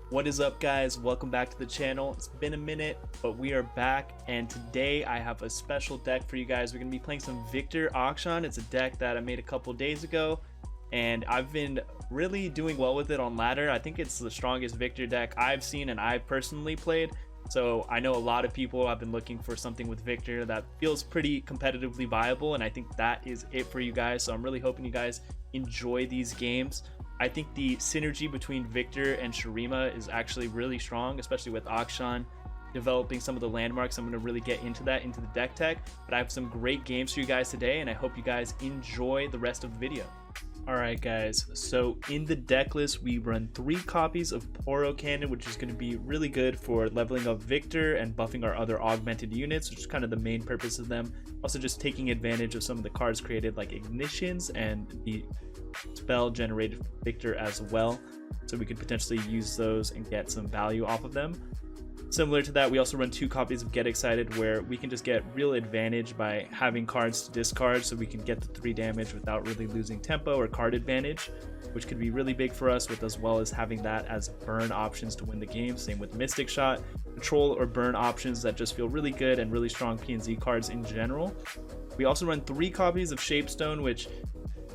What is up, guys? Welcome back to the channel. It's been a minute, but we are back, and today I have a special deck for you guys. We're going to be playing some VIKTOR Akshan. It's a deck that I made a couple days ago, and I've been really doing well with it on ladder. I think it's the strongest VIKTOR deck I've seen and I've personally played. So I know a lot of people have been looking for something with VIKTOR that feels pretty competitively viable, and I think that is it for you guys. So I'm really hoping you guys enjoy these games. I think the synergy between VIKTOR and Shurima is actually really strong, especially with Akshan developing some of the landmarks. I'm going to really get into that into the deck tech, but I have some great games for you guys today, and I hope you guys enjoy the rest of the video. Alright guys, so in the deck list we run 3 copies of Poro Cannon, which is going to be really good for leveling up VIKTOR and buffing our other augmented units, which is kind of the main purpose of them. Also just taking advantage of some of the cards created like Ignitions and the spell generated from VIKTOR as well, so we could potentially use those and get some value off of them. Similar to that, we also run 2 copies of Get Excited, where we can just get real advantage by having cards to discard, so we can get the 3 damage without really losing tempo or card advantage, which could be really big for us, with as well as having that as burn options to win the game. Same with Mystic Shot, control or burn options that just feel really good, and really strong PNZ cards in general. We also run 3 copies of Shapestone, which,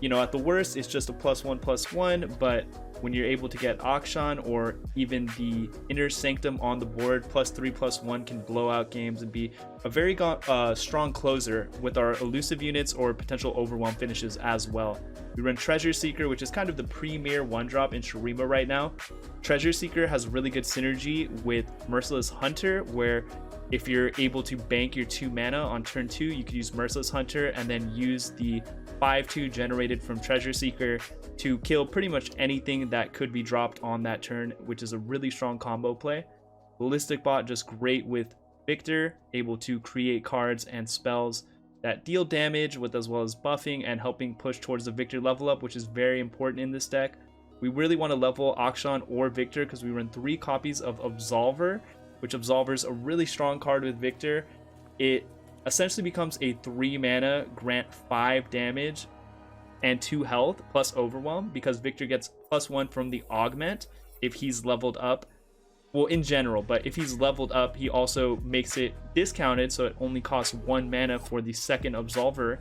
you know, at the worst it's just a +1/+1, but when you're able to get Akshan or even the Inner Sanctum on the board, +3/+1 can blow out games and be a very strong closer with our elusive units or potential overwhelm finishes as well. We run Treasure Seeker, which is kind of the premier 1-drop in Shurima right now. Treasure Seeker has really good synergy with Merciless Hunter, where if you're able to bank your 2 mana on turn 2, you could use Merciless Hunter and then use the 5/2 generated from Treasure Seeker to kill pretty much anything that could be dropped on that turn, which is a really strong combo play. Ballistic Bot just great with VIKTOR, able to create cards and spells that deal damage with as well as buffing and helping push towards the VIKTOR level up, which is very important in this deck. We really want to level Akshan or VIKTOR because we run 3 copies of Absolver, which Absolver is a really strong card with VIKTOR. It essentially becomes a 3 mana, grant 5 damage and 2 health plus overwhelm, because VIKTOR gets +1 from the augment if he's leveled up. Well, in general, but if he's leveled up, he also makes it discounted, so it only costs 1 mana for the second Absolver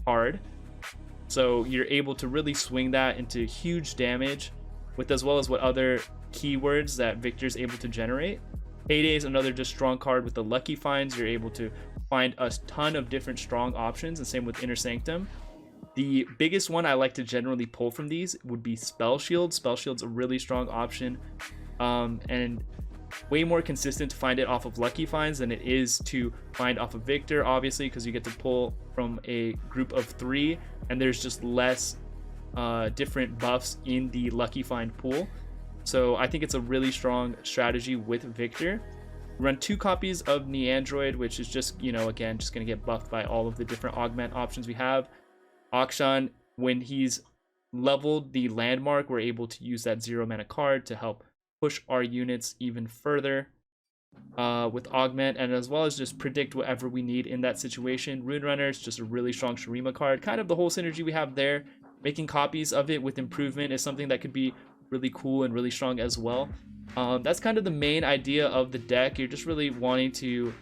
card. So you're able to really swing that into huge damage, with as well as what other keywords that VIKTOR is able to generate. Payday is another just strong card with the Lucky Finds. You're able to find a ton of different strong options, and same with Inner Sanctum. The biggest one I like to generally pull from these would be Spell Shield. Spell Shield's a really strong option, and way more consistent to find it off of Lucky Finds than it is to find off of VIKTOR, obviously, because you get to pull from a group of 3, and there's just less different buffs in the Lucky Find pool. So I think it's a really strong strategy with VIKTOR. Run 2 copies of Neandroid, which is just, you know, again, just going to get buffed by all of the different augment options we have. Akshan, when he's leveled the landmark, we're able to use that 0 mana card to help push our units even further with augment, and as well as just predict whatever we need in that situation. Rune Runner is just a really strong Shurima card. Kind of the whole synergy we have there. Making copies of it with improvement is something that could be really cool and really strong as well. That's kind of the main idea of the deck. You're just really wanting to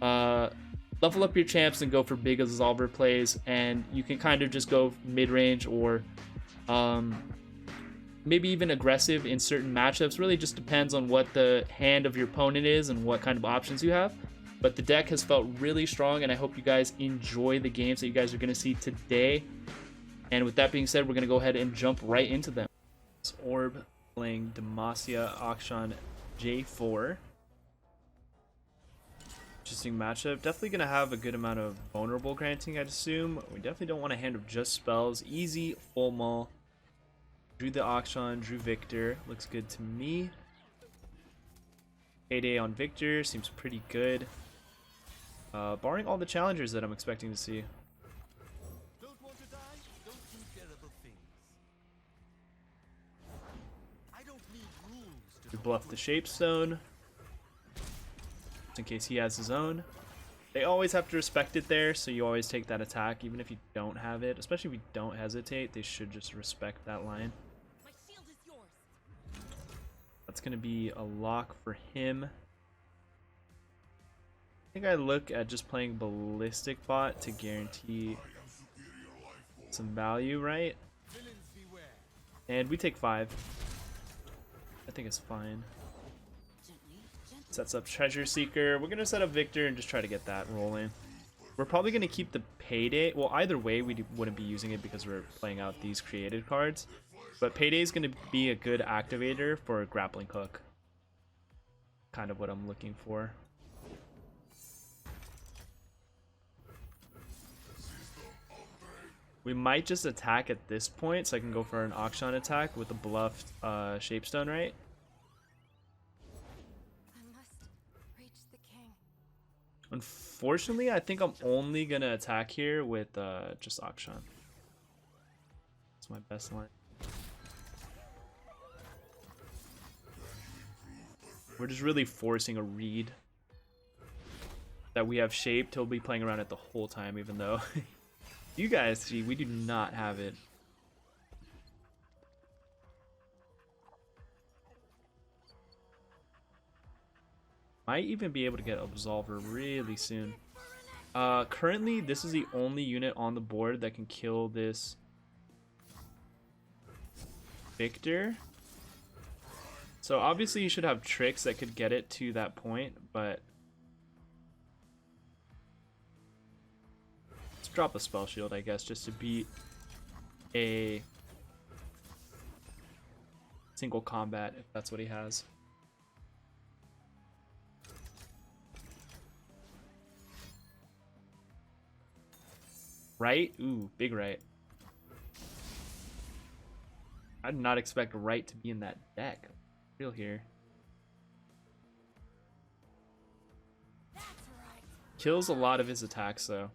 level up your champs and go for big Absolver plays, and you can kind of just go mid-range or maybe even aggressive in certain matchups. Really just depends on what the hand of your opponent is and what kind of options you have. But the deck has felt really strong, and I hope you guys enjoy the games that you guys are going to see today. And with that being said, we're going to go ahead and jump right into them. It's Orb playing Demacia Akshan J4. Interesting matchup. Definitely going to have a good amount of vulnerable granting, I'd assume. We definitely don't want a hand of just spells. Easy, full maul. Drew the Akshan, drew VIKTOR. Looks good to me. Payday on VIKTOR seems pretty good. Barring all the challengers that I'm expecting to see. We bluff the Shapestone, just in case he has his own. They always have to respect it there, so you always take that attack, even if you don't have it. Especially if you don't hesitate, they should just respect that line. That's going to be a lock for him. I think I look at just playing Ballistic Bot to guarantee some value, right? And we take 5. I think it's fine. Sets up Treasure Seeker. We're going to set up Viktor and just try to get that rolling. We're probably going to keep the Payday. Well, either way, we wouldn't be using it because we're playing out these created cards. But Payday is going to be a good activator for a Grappling Hook. Kind of what I'm looking for. We might just attack at this point, so I can go for an Akshan attack with a bluffed Shapestone, right? I must reach the king. Unfortunately, I think I'm only going to attack here with just Akshan. That's my best line. We're just really forcing a read that we have shaped. He'll be playing around it the whole time, even though you guys see we do not have it. Might even be able to get Absolver really soon. Currently, this is the only unit on the board that can kill this Viktor. So obviously you should have tricks that could get it to that point, but let's drop a spell shield, I guess, just to beat a single combat if that's what he has. Right? Ooh, big right. I did not expect right to be in that deck. Real here. Kills a lot of his attacks though.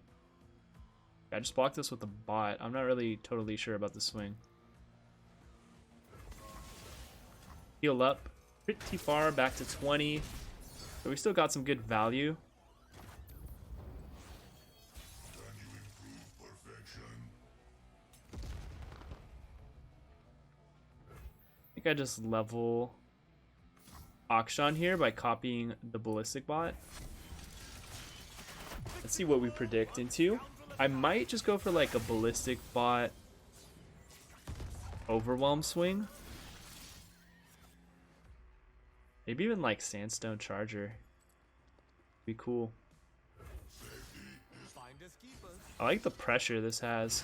I just blocked this with a bot. I'm not really totally sure about the swing. Heal up pretty far, back to 20. But we still got some good value. I think I just level Akshan here by copying the Ballistic Bot. Let's see what we predict into. I might just go for like a Ballistic Bot Overwhelm swing. Maybe even like Sandstone Charger. Be cool. I like the pressure this has.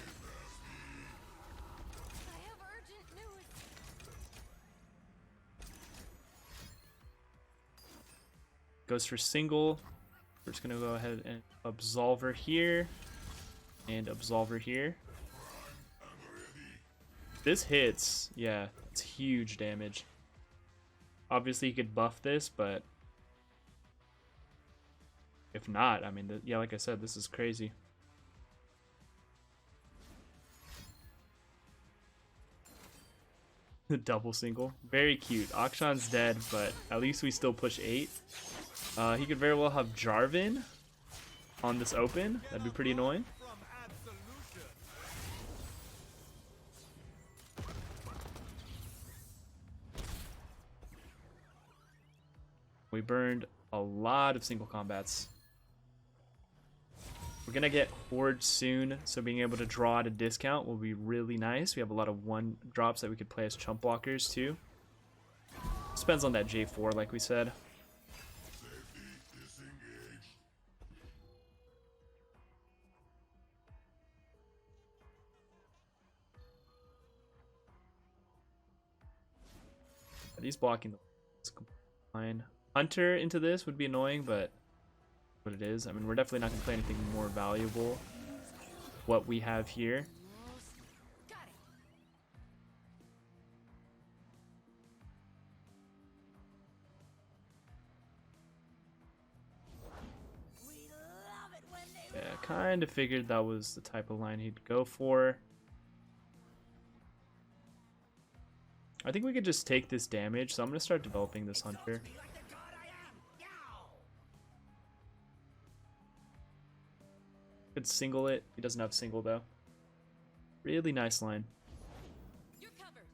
Goes for single. We're just gonna go ahead and Absolver here and Absolver here. This hits, yeah, it's huge damage. Obviously you could buff this, but if not, I mean, yeah, like I said, this is crazy. The double single, very cute. Akshan's dead, but at least we still push 8. He could very well have Jarvan on this open. That'd be pretty annoying. We burned a lot of single combats. We're gonna get Horde soon, so being able to draw at a discount will be really nice. We have a lot of 1 drops that we could play as chump blockers too. Depends on that J4, like we said. He's blocking the line. Hunter into this would be annoying, but what it is. I mean, we're definitely not going to play anything more valuable. What we have here. Yeah, kind of figured that was the type of line he'd go for. I think we could just take this damage, so I'm going to start developing this Hunter. Could single it. He doesn't have single though. Really nice line. You're covered.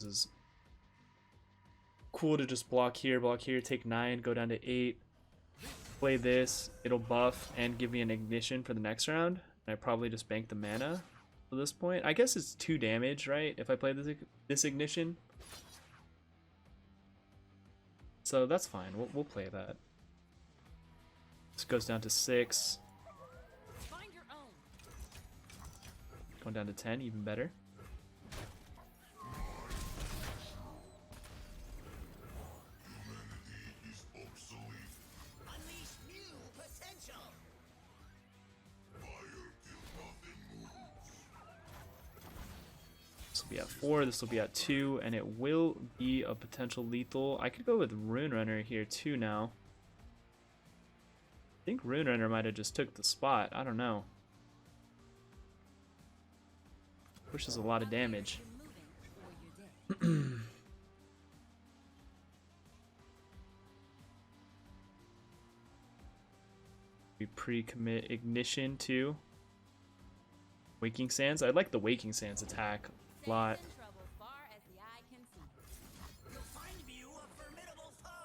This is cool to just block here, take 9, go down to 8. Play this, it'll buff and give me an ignition for the next round. And I probably just bank the mana at this point. I guess it's 2 damage, right? If I play this ignition. So that's fine. We'll play that. This goes down to 6. Find your own. Going down to 10, even better. Unleash new potential. This will be at 4, this will be at 2, and it will be a potential lethal. I could go with Rune Runner here too now. I think Rune Runner might have just took the spot. I don't know. Pushes a lot of damage. We pre-commit Ignition too. Waking Sands. I like the Waking Sands attack a lot.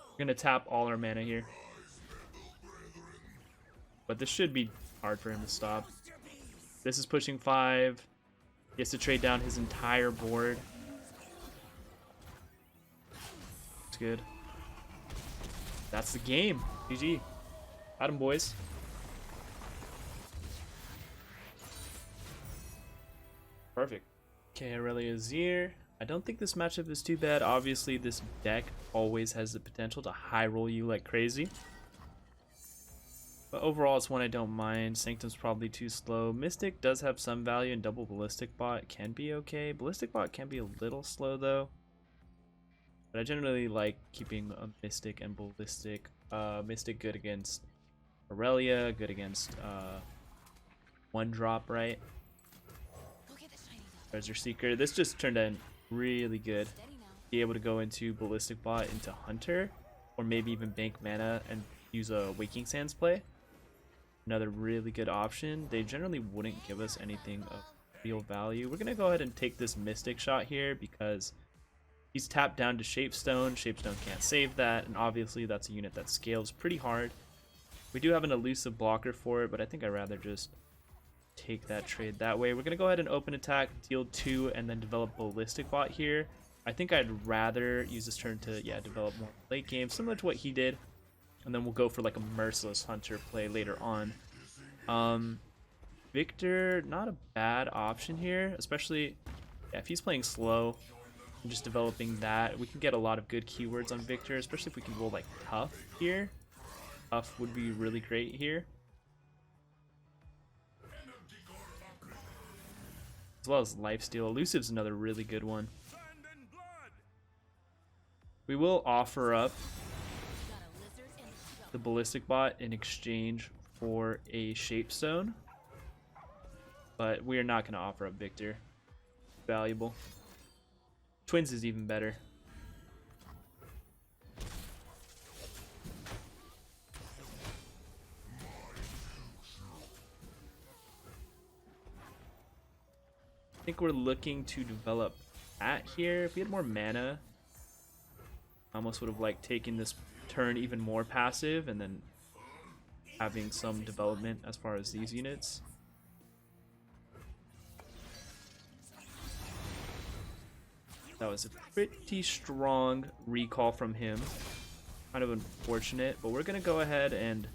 We're gonna tap all our mana here. But this should be hard for him to stop. This is pushing 5. He has to trade down his entire board. It's good. That's the game. GG. Got him, boys. Perfect. Okay, Irelia is here. I don't think this matchup is too bad. Obviously, this deck always has the potential to high roll you like crazy. But overall, it's one I don't mind. Sanctum's probably too slow. Mystic does have some value, and double Ballistic Bot can be okay. Ballistic Bot can be a little slow, though. But I generally like keeping a Mystic and Ballistic. Mystic good against Irelia, good against 1-drop, right? Treasure Seeker. This just turned in really good. Be able to go into Ballistic Bot into Hunter, or maybe even bank mana and use a Waking Sands play. Another really good option. They generally wouldn't give us anything of real value. We're gonna go ahead and take this Mystic shot here because he's tapped down to Shapestone. Shapestone can't save that, and obviously that's a unit that scales pretty hard. We do have an elusive blocker for it, but I think I'd rather just take that trade that way. We're gonna go ahead and open attack, deal 2, and then develop Ballistic Bot here. I think I'd rather use this turn to develop more late game, similar to what he did. And then we'll go for like a Merciless Hunter play later on. Viktor, not a bad option here, especially if he's playing slow and just developing that. We can get a lot of good keywords on Viktor, especially if we can roll like Tough here. Tough would be really great here. As well as Lifesteal. Elusive's another really good one. We will offer up the Ballistic Bot in exchange for a Shapestone, but we are not going to offer up Viktor. Valuable. Twins is even better. I think we're looking to develop at here. If we had more mana, I almost would have like taken this turn even more passive and then having some development as far as these units. That was a pretty strong recall from him. Kind of unfortunate, but we're gonna go ahead and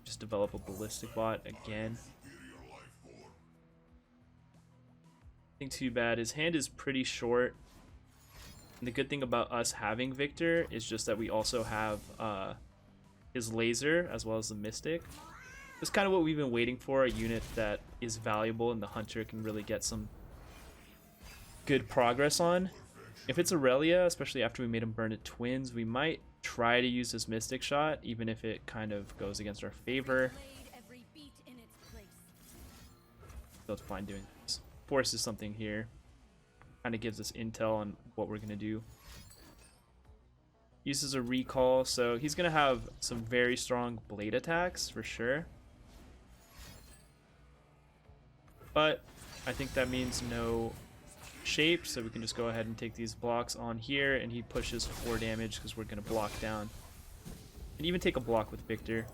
just develop a Ballistic Bot again. Nothing too bad. His hand is pretty short. And the good thing about us having Viktor is just that we also have his laser as well as the Mystic. It's kind of what we've been waiting for, a unit that is valuable and the Hunter can really get some good progress on. If it's Irelia, especially after we made him burn at Twins, we might try to use this Mystic shot, even if it kind of goes against our favor. So it's fine doing this. Forces something here. Kind of gives us intel on what we're gonna do. Uses a recall, so he's gonna have some very strong blade attacks for sure. But I think that means no shaped, so we can just go ahead and take these blocks on here, and he pushes 4 damage because we're going to block down. And even take a block with Victor.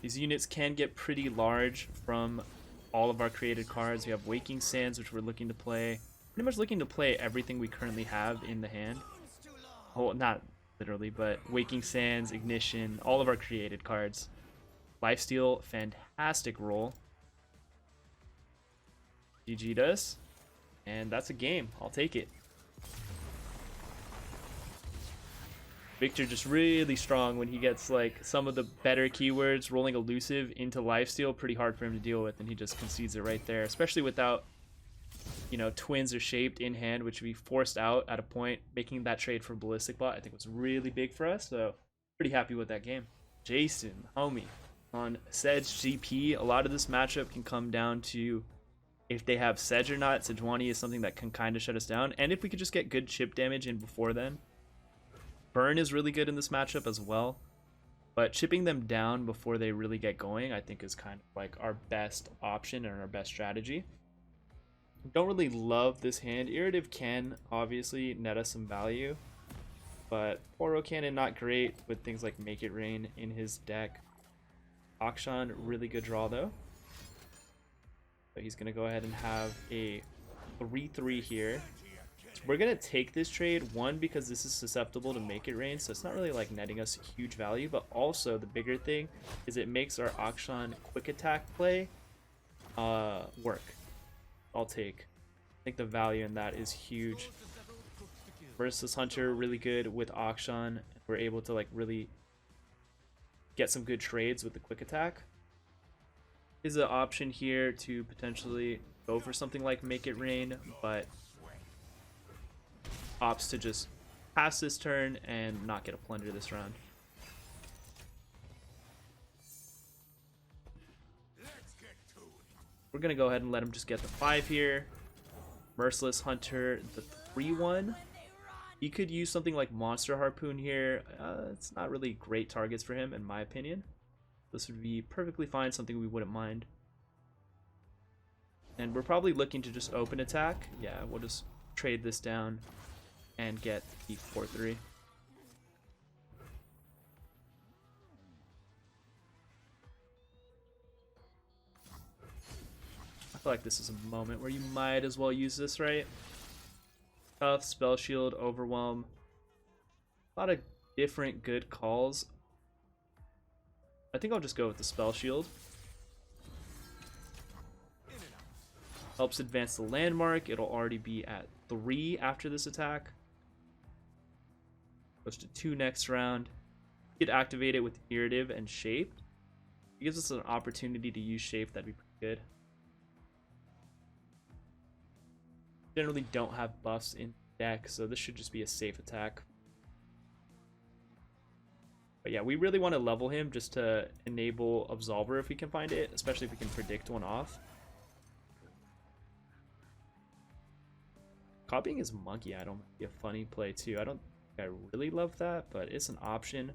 These units can get pretty large from all of our created cards. We have Waking Sands, which we're looking to play. Pretty much looking to play everything we currently have in the hand. Oh, not literally, but Waking Sands, Ignition, all of our created cards. Lifesteal, fantastic roll. GG does. And that's a game. I'll take it. Victor just really strong when he gets like some of the better keywords. Rolling elusive into lifesteal, pretty hard for him to deal with, and he just concedes it right there. Especially without, you know, twins or shaped in hand, which we forced out at a point. Making that trade for ballistic bot, I think, was really big for us. So pretty happy with that game. Jason, homie, on Sedge GP. A lot of this matchup can come down to if they have Sedge or not. Sejuani is something that can kind of shut us down, and if we could just get good chip damage in before then. Burn is really good in this matchup as well, but chipping them down before they really get going, I think, is kind of like our best option and our best strategy. Don't really love this hand. Irritive can obviously net us some value, but Poro Cannon not great with things like Make It Rain in his deck. Akshan, really good draw though. So he's gonna go ahead and have a 3/3 here. So we're gonna take this trade, one, because this is susceptible to Make It Rain, so it's not really like netting us huge value, but also the bigger thing is it makes our Akshan quick attack play work. I'll take. I think the value in that is huge. Versus Hunter, really good with Akshan. We're able to like really get some good trades with the quick attack. Is an option here to potentially go for something like Make It Rain, but opts to just pass this turn and not get a plunder this round. We're gonna go ahead and let him just get the 5 here. Merciless Hunter, the 3/1. He could use something like Monster Harpoon here. It's not really great targets for him, in my opinion. This would be perfectly fine, something we wouldn't mind. And we're probably looking to just open attack. Yeah, we'll just trade this down and get the 4/3. I feel like this is a moment where you might as well use this, right? Tough, Spell Shield, Overwhelm. A lot of different good calls. I think I'll just go with the Spell Shield. Helps advance the landmark. It'll already be at 3 after this attack. Goes to 2 next round. You could activate it with Irritive and Shape. It gives us an opportunity to use Shape. That'd be pretty good. Generally don't have buffs in deck, so this should just be a safe attack. But yeah, we really want to level him just to enable Absolver if we can find it, especially if we can predict one off. Copying his Monkey Idol might be a funny play too. I don't think I really love that, but it's an option.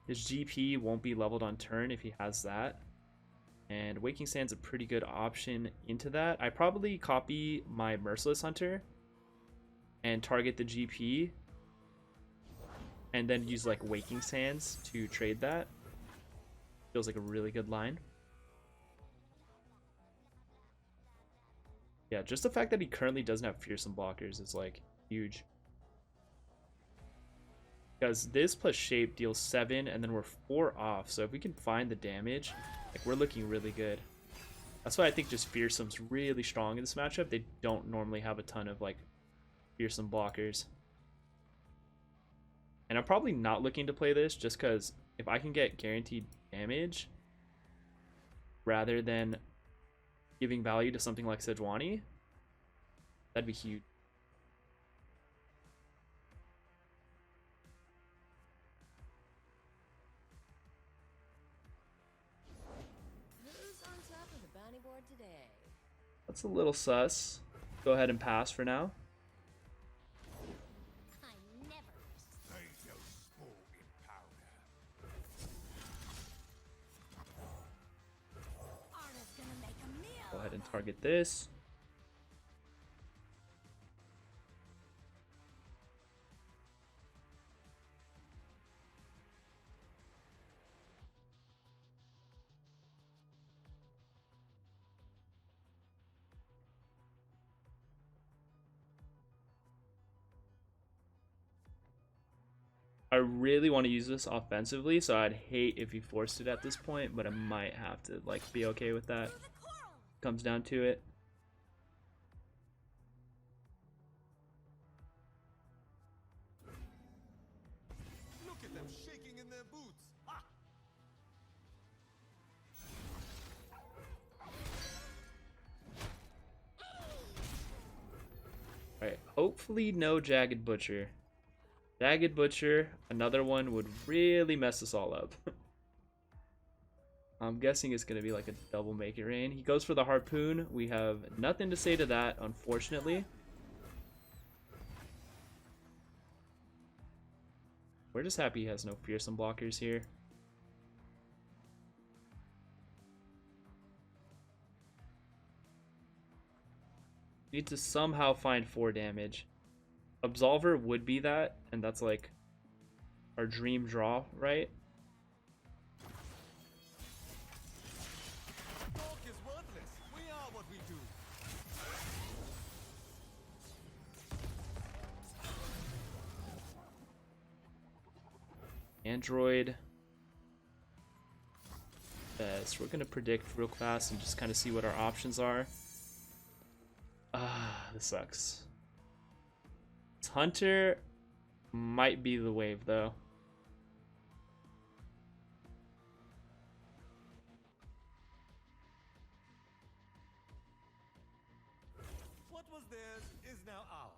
His GP won't be leveled on turn if he has that. And Waking Sand's a pretty good option into that. I probably copy my Merciless Hunter and target the GP, and then use like Waking Sands to trade that. Feels like a really good line. Yeah, just the fact that he currently doesn't have Fearsome blockers is like huge. Because this plus Shape deals 7 and then we're 4 off. So if we can find the damage, like, we're looking really good. That's why I think just Fearsome's really strong in this matchup. They don't normally have a ton of like Fearsome blockers. And I'm probably not looking to play this just because if I can get guaranteed damage rather than giving value to something like Sejuani, that'd be huge. Who's on top of the bounty board today? That's a little sus. Go ahead and pass for now. I never. Arna's gonna make a meal. Go ahead and target this. I really want to use this offensively, so I'd hate if he forced it at this point, but I might have to like be okay with that. To the coral. Comes down to it. Look at them shaking in their boots. Ah! Alright, hopefully no Jagged Butcher. Jagged Butcher, another one, would really mess us all up. I'm guessing it's going to be like a double Make It Rain. He goes for the Harpoon. We have nothing to say to that, unfortunately. We're just happy he has no fearsome blockers here. Need to somehow find 4 damage. Absolver would be that, and that's like our dream draw, right? Talk is worthless. We are what we do. Android. So we're gonna predict real fast and just kind of see what our options are. This sucks. Hunter might be the wave though. What was theirs is now ours.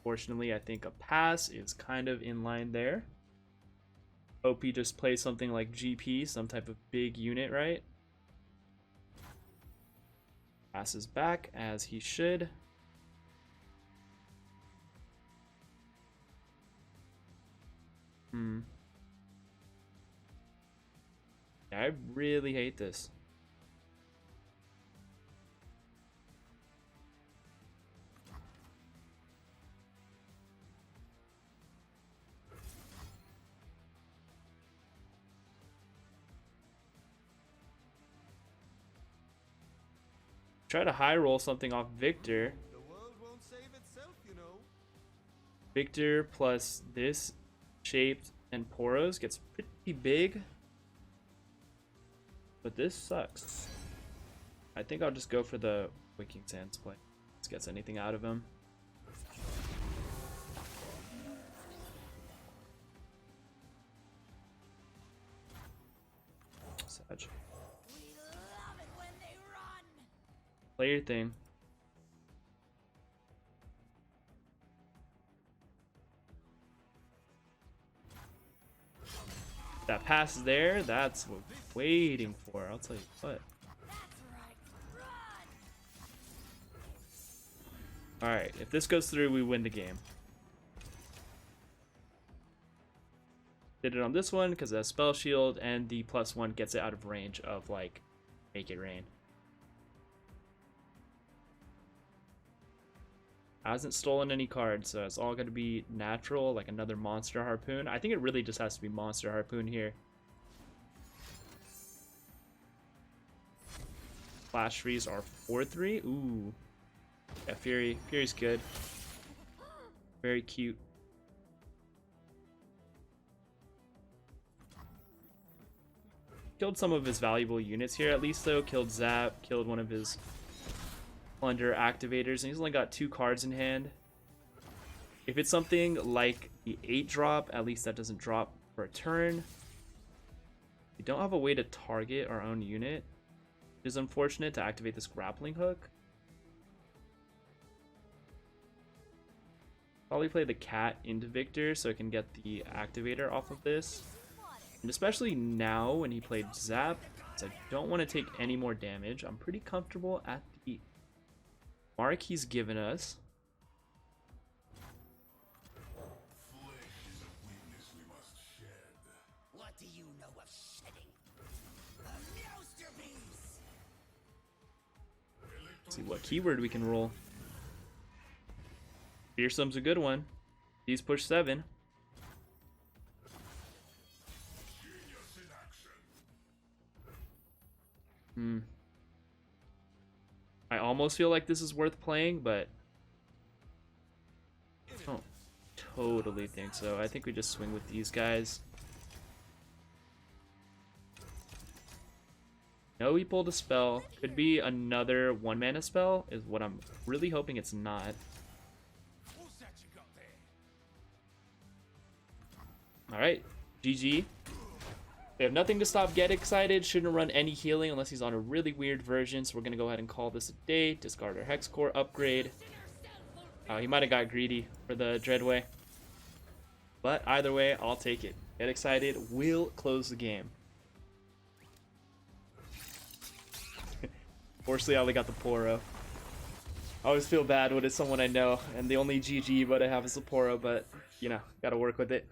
Fortunately, I think a pass is kind of in line there. Hope he just plays something like GP, some type of big unit, right? Passes back as he should. I really hate this. Try to high roll something off VIKTOR. The world won't save itself, you know. VIKTOR plus this shaped and Poros gets pretty big. But this sucks. I think I'll just go for the Waking Sands play. Let's get anything out of him. Sag. We love it when they run. Play your thing. That pass there, that's what we're waiting for. I'll tell you what. That's right. Run. Alright, if this goes through, we win the game. Did it on this one because it has Spell Shield, and the +1 gets it out of range of, like, Make It Rain. Hasn't stolen any cards, so it's all going to be natural, like another Monster Harpoon. I think it really just has to be Monster Harpoon here. Flash Freeze are 4-3. Ooh. Yeah, Fury. Fury's good. Very cute. Killed some of his valuable units here at least, though. Killed Zap, killed one of his Plunder activators, and he's only got 2 cards in hand. If it's something like the 8-drop, at least that doesn't drop for a turn. We don't have a way to target our own unit, which is unfortunate, to activate this grappling hook. Probably play the cat into VIKTOR so I can get the activator off of this. And especially now when he played Zap, so I don't want to take any more damage. I'm pretty comfortable at the Mark he's given us. What do you know of shedding? A masterpiece! Let's see what keyword we can roll. Fearsome's a good one. He's push 7. I almost feel like this is worth playing, but I don't totally think so. I think we just swing with these guys. No, he pulled a spell. Could be another 1-mana spell, is what I'm really hoping it's not. Who's that you got there? Alright, GG. We have nothing to stop Get Excited. Shouldn't run any healing unless he's on a really weird version, so we're going to go ahead and call this a day. Discard our Hex Core upgrade. He might have got greedy for the Dreadway. But either way, I'll take it. Get Excited will close the game. Fortunately, I only got the Poro. I always feel bad when it's someone I know, and the only GG but I have is the Poro, but, you know, gotta work with it.